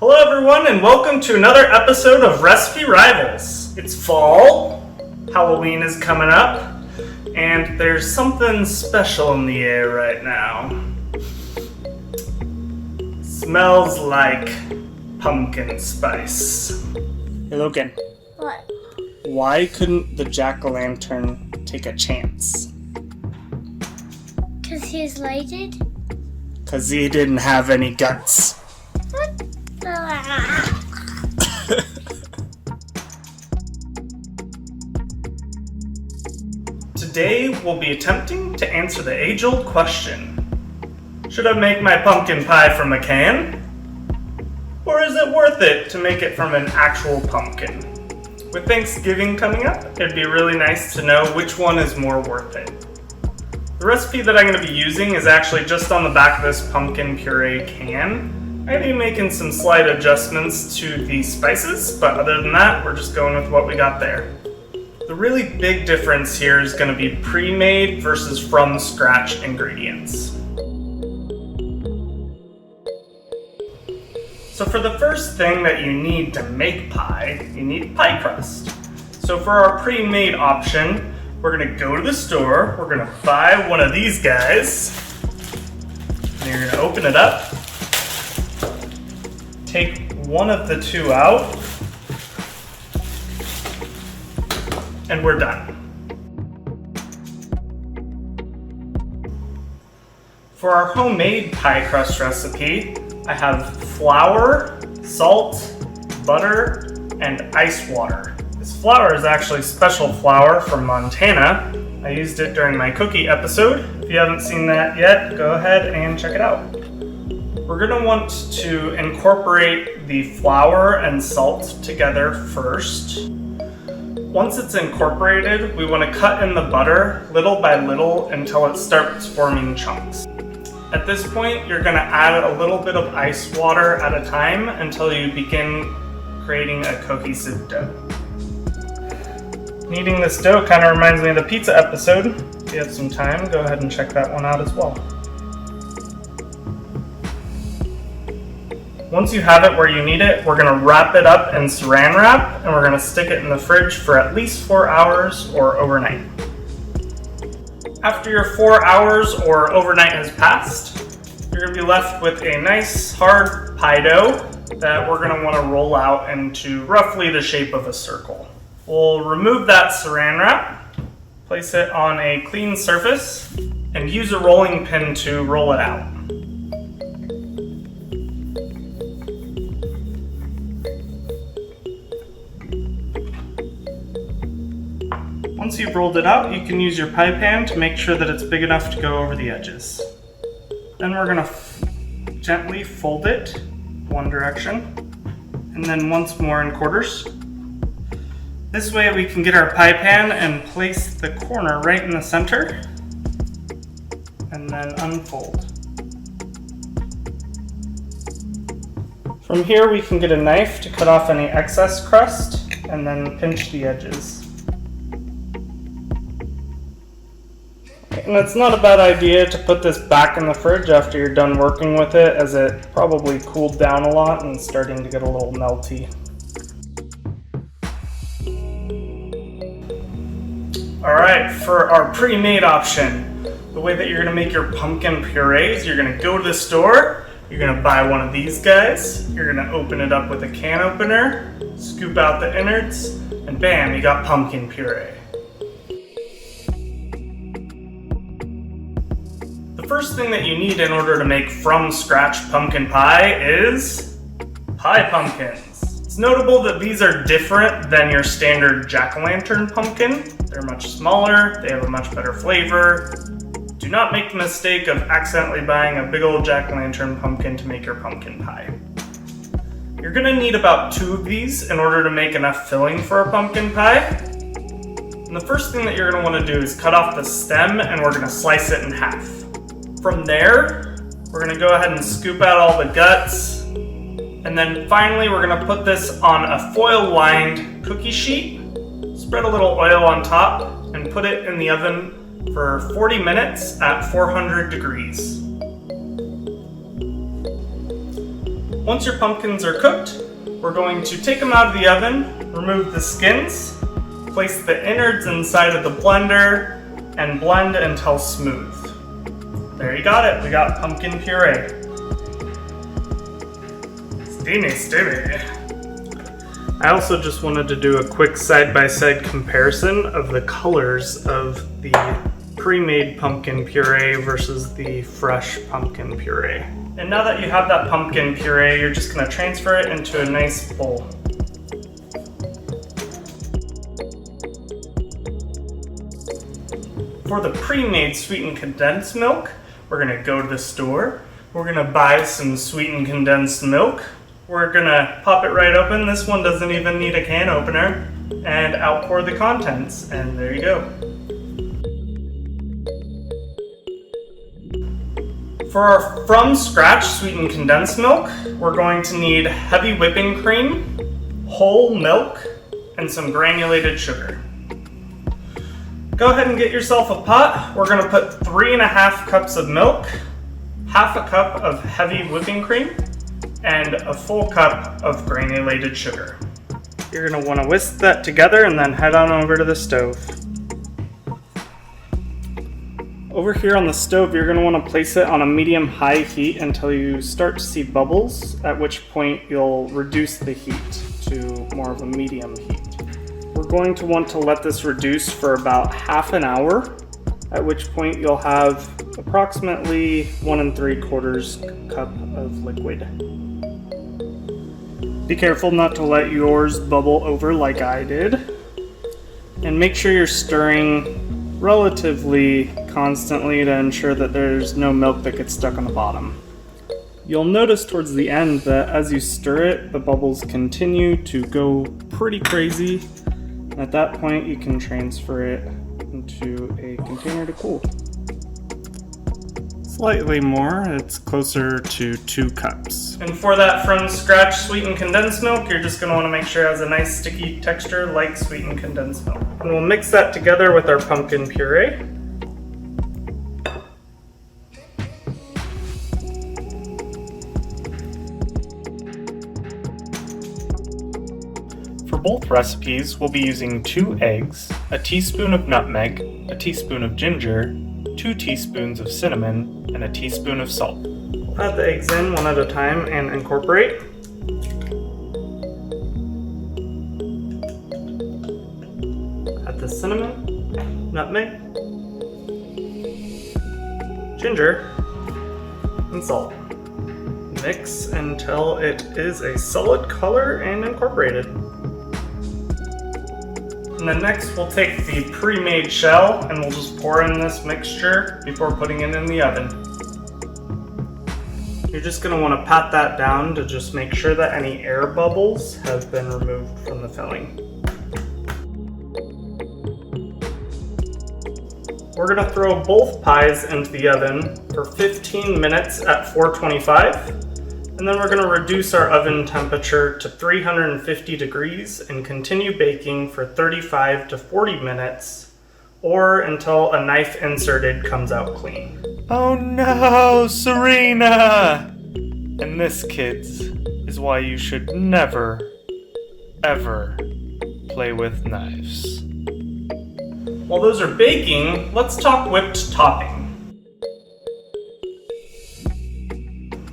Hello everyone and welcome to another episode of Recipe Rivals. It's fall, Halloween is coming up, and there's something special in the air right now. Smells like pumpkin spice. Hey Logan. What? Why couldn't the jack-o'-lantern take a chance? 'Cause he's lighted? 'Cause he didn't have any guts. What the? Today we'll be attempting to answer the age-old question. Should I make my pumpkin pie from a can? Or is it worth it to make it from an actual pumpkin? With Thanksgiving coming up, it'd be really nice to know which one is more worth it. The recipe that I'm going to be using is actually just on the back of this pumpkin puree can. I'll be making some slight adjustments to the spices, but other than that, we're just going with what we got there. The really big difference here is going to be pre-made versus from scratch ingredients. So for the first thing that you need to make pie, you need pie crust. So for our pre-made option, we're going to go to the store, we're going to buy one of these guys, and you're going to open it up, take one of the two out, and we're done. For our homemade pie crust recipe, I have flour, salt, butter, and ice water. This flour is actually special flour from Montana. I used it during my cookie episode. If you haven't seen that yet, go ahead and check it out. We're going to want to incorporate the flour and salt together first. Once it's incorporated, we want to cut in the butter little by little until it starts forming chunks. At this point, you're going to add a little bit of ice water at a time until you begin creating a cohesive dough. Kneading this dough kind of reminds me of the pizza episode. If you have some time, go ahead and check that one out as well. Once you have it where you need it, we're going to wrap it up in saran wrap and we're going to stick it in the fridge for at least 4 hours or overnight. After your 4 hours or overnight has passed, you're going to be left with a nice hard pie dough that we're going to want to roll out into roughly the shape of a circle. We'll remove that saran wrap, place it on a clean surface, and use a rolling pin to roll it out. Once you've rolled it out, you can use your pie pan to make sure that it's big enough to go over the edges. Then we're going to gently fold it one direction, and then once more in quarters. This way we can get our pie pan and place the corner right in the center, and then unfold. From here we can get a knife to cut off any excess crust, and then pinch the edges. And it's not a bad idea to put this back in the fridge after you're done working with it, as it probably cooled down a lot and starting to get a little melty. Alright, for our pre-made option, the way that you're going to make your pumpkin puree is you're going to go to the store, you're going to buy one of these guys, you're going to open it up with a can opener, scoop out the innards, and bam, you got pumpkin puree. The first thing that you need in order to make from scratch pumpkin pie is pie pumpkins. It's notable that these are different than your standard jack-o'-lantern pumpkin. They're much smaller, they have a much better flavor. Do not make the mistake of accidentally buying a big old jack-o'-lantern pumpkin to make your pumpkin pie. You're going to need about 2 of these in order to make enough filling for a pumpkin pie. And the first thing that you're going to want to do is cut off the stem and we're going to slice it in half. From there, we're going to go ahead and scoop out all the guts. And then finally, we're going to put this on a foil-lined cookie sheet, spread a little oil on top, and put it in the oven for 40 minutes at 400 degrees. Once your pumpkins are cooked, we're going to take them out of the oven, remove the skins, place the innards inside of the blender, and blend until smooth. There you got it, we got pumpkin puree. Steamy. I also just wanted to do a quick side-by-side comparison of the colors of the pre-made pumpkin puree versus the fresh pumpkin puree. And now that you have that pumpkin puree, you're just going to transfer it into a nice bowl. For the pre-made sweetened condensed milk, we're going to go to the store. We're going to buy some sweetened condensed milk. We're going to pop it right open. This one doesn't even need a can opener. And outpour the contents. And there you go. For our from scratch sweetened condensed milk, we're going to need heavy whipping cream, whole milk, and some granulated sugar. Go ahead and get yourself a pot. We're going to put 3.5 cups of milk, half a cup of heavy whipping cream, and a full cup of granulated sugar. You're going to want to whisk that together and then head on over to the stove. Over here on the stove, you're going to want to place it on a medium-high heat until you start to see bubbles, at which point you'll reduce the heat to more of a medium heat. We're going to want to let this reduce for about half an hour, at which point you'll have approximately 1 3/4 cup of liquid. Be careful not to let yours bubble over like I did, and make sure you're stirring relatively constantly to ensure that there's no milk that gets stuck on the bottom. You'll notice towards the end that as you stir it, the bubbles continue to go pretty crazy. At that point, you can transfer it into a container to cool. Slightly more, it's closer to 2 cups. And for that from scratch sweetened condensed milk, you're just going to want to make sure it has a nice sticky texture like sweetened condensed milk. And we'll mix that together with our pumpkin puree. For both recipes, we'll be using 2 eggs, a teaspoon of nutmeg, a teaspoon of ginger, 2 teaspoons of cinnamon, and a teaspoon of salt. We'll add the eggs in one at a time and incorporate. Add the cinnamon, nutmeg, ginger, and salt. Mix until it is a solid color and incorporated. And then next we'll take the pre-made shell and we'll just pour in this mixture before putting it in the oven. You're just going to want to pat that down to just make sure that any air bubbles have been removed from the filling. We're going to throw both pies into the oven for 15 minutes at 425. And then we're going to reduce our oven temperature to 350 degrees and continue baking for 35 to 40 minutes or until a knife inserted comes out clean. Oh no, Serena! And this, kids, is why you should never, ever play with knives. While those are baking, let's talk whipped topping.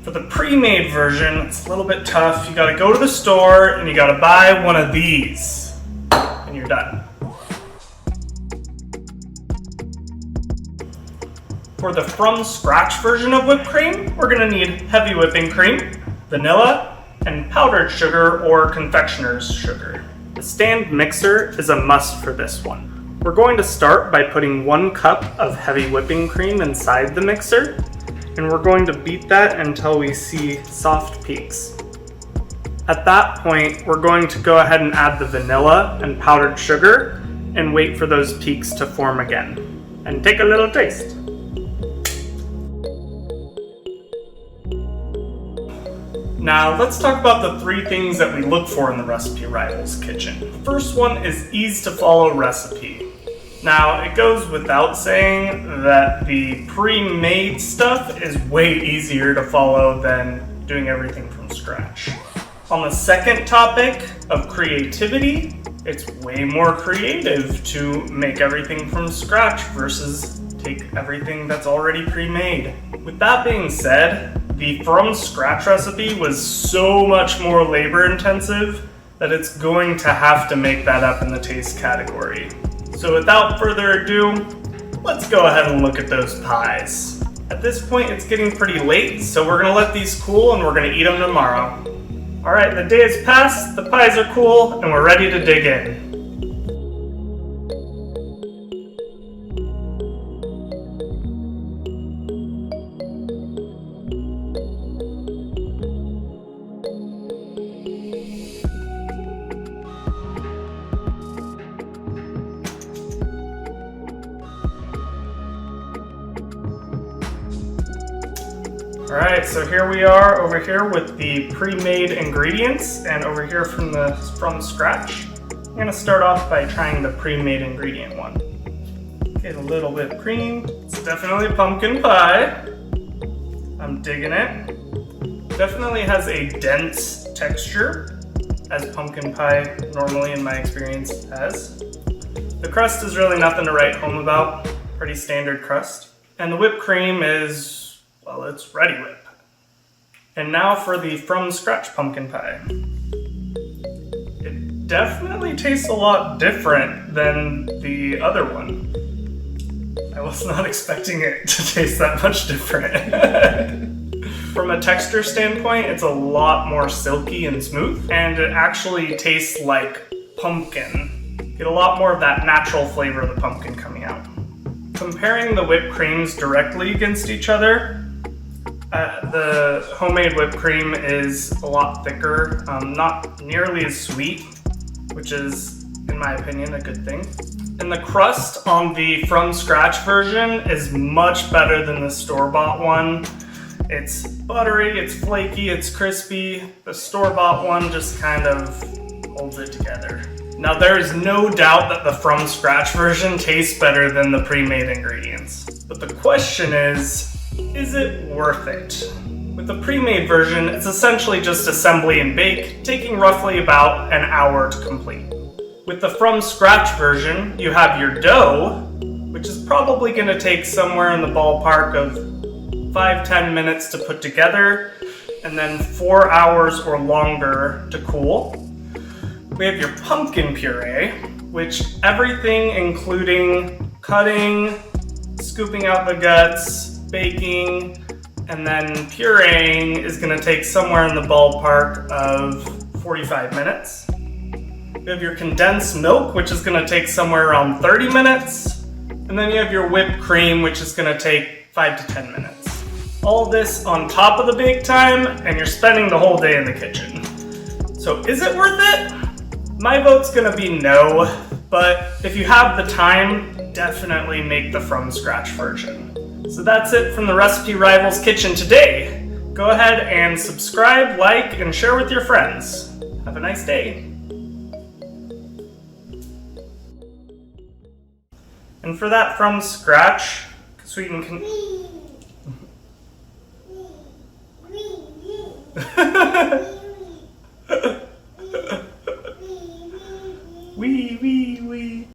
For the pre-made version, it's a little bit tough. You gotta go to the store and you gotta buy one of these. And you're done. For the from scratch version of whipped cream, we're gonna need heavy whipping cream, vanilla, and powdered sugar or confectioner's sugar. The stand mixer is a must for this one. We're going to start by putting 1 cup of heavy whipping cream inside the mixer. And we're going to beat that until we see soft peaks. At that point, we're going to go ahead and add the vanilla and powdered sugar and wait for those peaks to form again. And take a little taste. Now let's talk about the 3 things that we look for in the Recipe Rivals kitchen. The first one is ease to follow recipe. Now, it goes without saying that the pre-made stuff is way easier to follow than doing everything from scratch. scratch. On the second topic of creativity, it's way more creative to make everything from scratch versus take everything that's already pre-made. With that being said, the from scratch recipe was so much more labor intensive that it's going to have to make that up in the taste category. So without further ado, let's go ahead and look at those pies. At this point, it's getting pretty late, so we're gonna let these cool and we're gonna eat them tomorrow. All right, the day has passed, the pies are cool, and we're ready to dig in. Alright, so here we are over here with the pre-made ingredients and over here from scratch. I'm going to start off by trying the pre-made ingredient one. Get a little whipped cream. It's definitely pumpkin pie. I'm digging it. Definitely has a dense texture, as pumpkin pie normally in my experience has. The crust is really nothing to write home about. Pretty standard crust. And the whipped cream is, well, it's ready whip. And now for the from scratch pumpkin pie. It definitely tastes a lot different than the other one. I was not expecting it to taste that much different. From a texture standpoint, it's a lot more silky and smooth, and it actually tastes like pumpkin. Get a lot more of that natural flavor of the pumpkin coming out. Comparing the whipped creams directly against each other, the homemade whipped cream is a lot thicker, not nearly as sweet, which is, in my opinion, a good thing. And the crust on the from scratch version is much better than the store-bought one. It's buttery, it's flaky, it's crispy. The store-bought one just kind of holds it together. Now, there is no doubt that the from scratch version tastes better than the pre-made ingredients. But the question is it worth it? With the pre-made version, it's essentially just assembly and bake, taking roughly about an hour to complete. With the from scratch version, you have your dough, which is probably going to take somewhere in the ballpark of 5-10 minutes to put together, and then 4 hours or longer to cool. We have your pumpkin puree, which everything including cutting, scooping out the guts, baking, and then pureeing is going to take somewhere in the ballpark of 45 minutes. You have your condensed milk, which is going to take somewhere around 30 minutes. And then you have your whipped cream, which is going to take 5 to 10 minutes. All this on top of the bake time, and you're spending the whole day in the kitchen. So is it worth it? My vote's going to be no, but if you have the time, definitely make the from scratch version. So that's it from the Recipe Rivals Kitchen today. Go ahead and subscribe, like, and share with your friends. Have a nice day. And for that from scratch, Sweetened can...